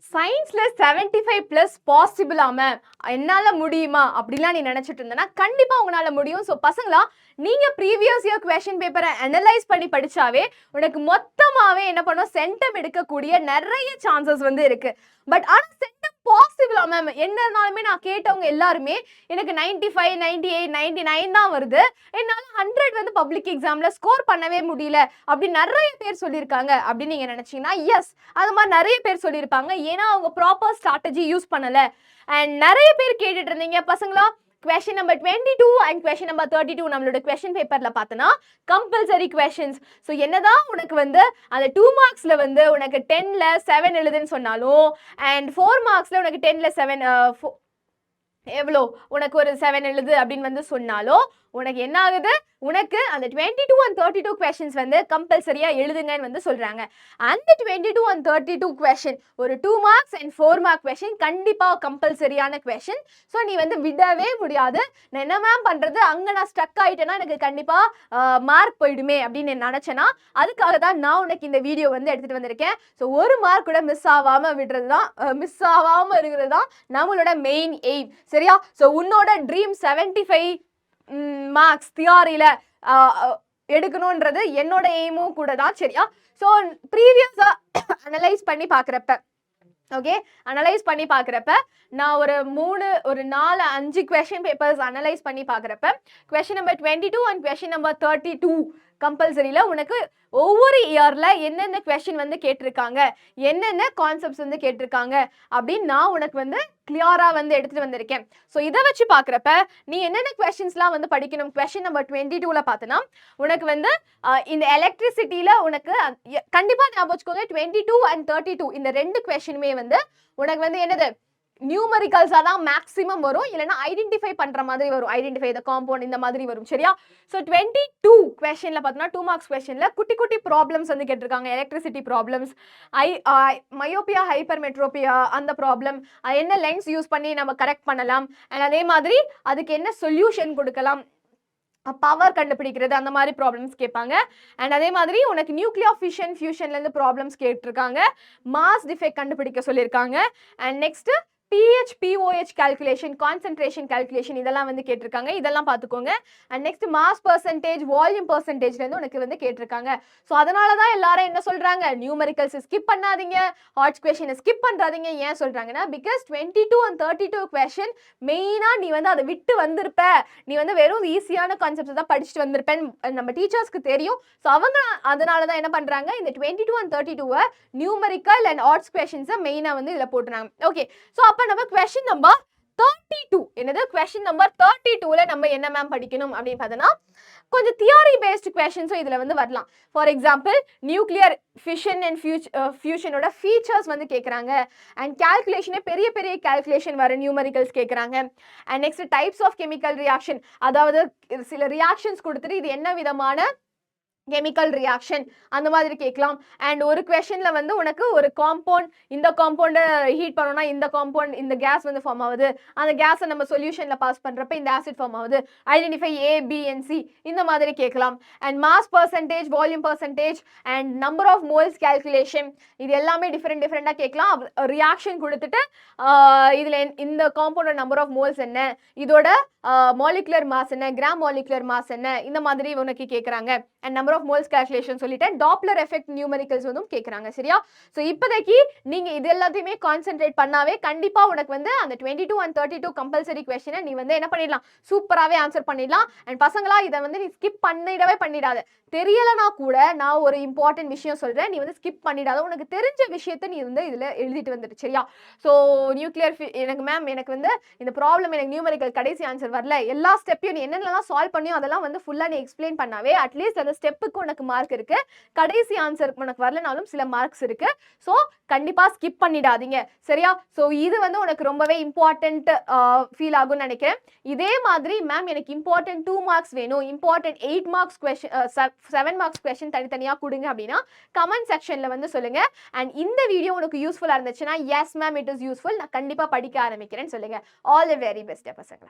சயின்ஸ்ல 75+ பாசிபிளா மேம், என்னால முடியுமா அப்படிலாம் நீ நினைச்சிட்டு இருந்தனா கண்டிப்பா உங்களால முடியும். ஸோ பசங்களா, நீங்க ப்ரீவியஸ் இயர் கொஸ்டின் பேப்பரை அனலைஸ் பண்ணி படிச்சாவே உனக்கு மொத்தமாவே என்ன பண்ணும், சென்டம் எடுக்கக்கூடிய நிறைய சான்சஸ் வந்து இருக்கு. பட் ஆனா சென்டம் பாசிபிளா மேம், என்னன்னாலுமே நான் கேட்டவங்க எல்லாருமே எனக்கு 95, 98, 99 தான் வருது, என்னால 100 வந்து பப்ளிக் எக்ஸாம்ல ஸ்கோர் பண்ணவே முடியல அப்படி நிறைய பேர் சொல்லியிருக்காங்க அப்படின்னு நீங்க நினைச்சீங்கன்னா எஸ், அது மாதிரி நிறைய பேர் சொல்லியிருப்பாங்க. ஏன்னா அவங்க ப்ராப்பர் ஸ்ட்ராட்டஜி யூஸ் பண்ணல. அண்ட் நிறைய பேர் கேட்டுட்டு இருந்தீங்க பசங்களா, question number 22 and question number 32 நம்மளோட question paperல பார்த்தனா compulsory questions. ஸோ என்னதான் உனக்கு வந்து அந்த 2 மார்க்ஸ்ல வந்து உனக்கு 10ல 7 எழுதுன்னு சொன்னாலும் அண்ட் 4 மார்க்ஸ்ல உனக்கு 10ல 7 எவ்வளோ உனக்கு ஒரு 7 எழுது அப்படின்னு வந்து சொன்னாலும் உனக்கு என்ன ஆகுது, உனக்கு அந்த 22 and 32 questions வந்து கம்பல்சரியா எழுதுங்கன்னு வந்து சொல்றாங்க. அந்த 22 and 32 question ஒரு 2 marks and 4 mark question கண்டிப்பா கம்பல்சரியான question. ஸோ நீ வந்து விடவே முடியாது. நான் என்ன மேம் பண்றது, அங்க நான் ஸ்டக் ஆயிட்டேன்னா எனக்கு கண்டிப்பா மார்க் போயிடுமே அப்படின்னு நினைச்சேன்னா அதுக்காக தான் நான் உனக்கு இந்த வீடியோ வந்து எடுத்துட்டு வந்திருக்கேன். ஸோ ஒரு மார்க் கூட மிஸ் ஆகாம விடுறது தான், மிஸ் ஆகாம இருக்கிறது தான் நம்மளோட மெயின் எய்ம். சரியா? ஸோ உன்னோட ட்ரீம் 75 மார்க்ஸ் தியாரியில எடுக்கணும்ன்றது என்னோட எய்மும் கூட தான். சரியா? ஸோ ப்ரீவியஸா அனலைஸ் பண்ணி பார்க்குறப்ப, ஓகே, அனலைஸ் பண்ணி பார்க்குறப்ப நான் ஒரு 4 5 கொஷின் பேப்பர்ஸ் அனலைஸ் பண்ணி பார்க்குறப்ப question number 22 and question number 32 கம்பல்சரியில் உனக்கு ஒவ்வொரு இயர்ல என்னென்ன கொஸ்டின் வந்து கேட்டிருக்காங்க, என்னென்ன கான்செப்ட்ஸ் வந்து கேட்டிருக்காங்க அப்படின்னு நான் உனக்கு வந்து கிளியரா வந்து எடுத்துட்டு வந்திருக்கேன். ஸோ இதை வச்சு பார்க்குறப்ப நீ என்னென்ன கொஸ்டின்ஸ்லாம் வந்து படிக்கணும். கொஸ்டின் நம்பர் 22ல பார்த்தனா உனக்கு வந்து இந்த எலக்ட்ரிசிட்டியில உனக்கு கண்டிப்பா ஞாபகம் வச்சுக்கோங்க, 22 and 32 இந்த 2 கொஸ்டினுமே வந்து உனக்கு வந்து என்னது நியூமரிக்கல்ஸா தான் மேக்ஸிமம் வரும், இல்லைன்னா ஐடென்டிஃபை பண்ற மாதிரி வரும், ஐடென்டிஃபை த காம்பவுண்ட் இந்த மாதிரி வரும். சரியா? ஸோ 22 கொஸ்டின்ல பார்த்தோம்னா 2 மார்க்ஸ் கொஸ்டின்ல குட்டி குட்டி ப்ராப்ளம்ஸ் வந்து கேட்டிருக்காங்க. எலக்ட்ரிசிட்டி ப்ராப்ளம்ஸ், மயோபியா ஹைப்பர்மெட்ரோபியா அந்த ப்ராப்ளம், என்ன லென்ஸ் யூஸ் பண்ணி நம்ம கரெக்ட் பண்ணலாம், அண்ட் அதே மாதிரி அதுக்கு என்ன சொல்யூஷன் கொடுக்கலாம், பவர் கண்டுபிடிக்கிறது, அந்த மாதிரி ப்ராப்ளம்ஸ் கேட்பாங்க. அண்ட் அதே மாதிரி உனக்கு நியூக்ளியர் ஃபிஷன் ஃபியூஷன்லேருந்து ப்ராப்ளம்ஸ் கேட்டிருக்காங்க. மாஸ் டிஃபெக்ட் கண்டுபிடிக்க சொல்லியிருக்காங்க. And next pH, POH calculation, concentration calculation இதெல்லாம் வந்து கேட்டிருக்காங்க. இதெல்லாம் பார்த்துக்கோங்க. And next mass percentage, volume பர்சன்டேஜ்லேருந்து உனக்கு வந்து கேட்டிருக்காங்க. ஸோ அதனால தான் எல்லாரும் என்ன சொல்றாங்க, நியூமரிக்கல்ஸ் ஸ்கிப் பண்ணாதீங்க, ஹார்ட்ஸ் கொஸ்டினை ஸ்கிப் பண்ணுறாதீங்க. ஏன் சொல்றாங்கன்னா பிகாஸ் 22 and 32 கொஸ்டின் மெயினாக நீ வந்து அதை விட்டு வந்திருப்ப, நீ வந்து வெறும் ஈஸியான கான்செப்ட்ஸ் தான் படிச்சுட்டு வந்திருப்பேன்னு நம்ம டீச்சர்ஸ்க்கு தெரியும். ஸோ அவங்க அதனால தான் என்ன பண்ணுறாங்க, இந்த 22 and 32 நியூமரிக்கல் அண்ட் ஆர்ட்ஸ் கொஸ்டின்ஸை மெயினாக வந்து இதில் போட்டுறாங்க. ஓகே, ஸோ அப்போ நம்ம கொஸ்டின் நம்பர் 32 என்னது, கொஸ்டின் நம்பர் 32ல நம்ம என்ன மேம் படிக்கணும் அப்படின்னு பார்த்தோன்னா கொஞ்சம் தியரி பேஸ்டு கொஸ்டின்ஸும் இதில் வந்து வரலாம். For example nuclear fission and ஃபியூஷனோட ஃபீச்சர்ஸ் வந்து கேட்குறாங்க. அண்ட் கேல்குலேஷனே பெரிய பெரிய கேல்குலேஷன் வர நியூமரிக்கல்ஸ் கேட்குறாங்க. And next types of chemical reaction, அதாவது சில ரியாக்ஷன்ஸ் கொடுத்துட்டு இது என்ன விதமான கெமிக்கல் ரியாக்ஷன் அந்த மாதிரி கேட்கலாம். அண்ட் ஒரு கொஸ்டின்ல வந்து உனக்கு ஒரு காம்பவுண்ட், இந்த காம்பவுண்டை ஹீட் பண்ணோம்னா இந்த காம்பவுண்ட் இந்த கேஸ் வந்து ஃபார்ம் ஆகுது, அந்த கேஸை நம்ம சொல்யூஷன்ல பாஸ் பண்றப்ப இந்த ஆசிட் ஃபார்ம் ஆகுது, identify A, B and C இந்த மாதிரி கேட்கலாம். And mass percentage, volume percentage and number of moles calculation இது எல்லாமே டிஃப்ரெண்டாக கேட்கலாம். ரியாக்ஷன் கொடுத்துட்டு இதுல இந்த காம்பவுண்டோட நம்பர் ஆஃப் மோல்ஸ் என்ன, இதோட மாலிகுலர் மாஸ் என்ன, கிராம் மாலிகுலர் மாஸ் என்ன, இந்த மாதிரி உனக்கு கேட்குறாங்க. And number of moles calculation சொல்லிட்டேன். டாப்லர் எஃபெக்ட் நியூமரிக்கல்ஸ் வந்து கேட்குறாங்க. சரியா? ஸோ இப்போதைக்கு நீங்க இது எல்லாத்தையுமே கான்சென்ட்ரேட் பண்ணாவே கண்டிப்பா உனக்கு வந்து அந்த 22 and 32 கம்பல்சரி கொஸ்டினை நீ வந்து என்ன பண்ணிடலாம், சூப்பராகவே ஆன்சர் பண்ணிடலாம். அண்ட் பசங்களா இதை வந்து நீ ஸ்கிப் பண்ணிடாத. தெரியலனா கூட நான் ஒரு இம்பார்ட்டன்ட் விஷயம் சொல்றேன், நீ வந்து ஸ்கிப் பண்ணிடாத. உனக்கு தெரிஞ்ச விஷயத்தை நீ வந்து இதுல எழுதிட்டு வந்துட்டு. சரியா? ஸோ நியூக்ளியர் எனக்கு மேம் எனக்கு வந்து இந்த ப்ராப்ளம் எனக்கு நியூமரிக்கல் கடைசி ஆன்சர் வரல, எல்லா ஸ்டெப்பையும் நீ என்னென்னலாம் சால்வ் பண்ணியோ அதெல்லாம் வந்து ஃபுல்லா நீ எக்ஸ்பிளைன் பண்ணாவே அட்லீஸ்ட் அந்த ஸ்டெப்புக்கு உனக்கு மார்க் இருக்கு, கடைசி ஆன்சர் உனக்கு வரலனாலும் சில மார்க்ஸ் இருக்கு. ஸோ கண்டிப்பா ஸ்கிப் பண்ணிடாதீங்க. சரியா? ஸோ இது வந்து உனக்கு ரொம்பவே இம்பார்ட்டன்ட் ஃபீல் ஆகும்னு நினைக்கிறேன். இதே மாதிரி மேம் எனக்கு இம்பார்ட்டன்ட் 2 மார்க்ஸ் வேணும், important 8 marks question 7 marks question தனித்தனியா கொடுங்க அப்படின்னா கமெண்ட் செக்ஷன்ல வந்து சொல்லுங்க. அண்ட் இந்த வீடியோ உனக்கு யூஸ்ஃபுல்லா இருந்துச்சுன்னா yes ma'am it is useful, நான் கண்டிப்பா படிக்க ஆரம்பிக்கிறேன்னு சொல்லுங்க. ஆல் தி வெரி பெஸ்ட் பசங்களா.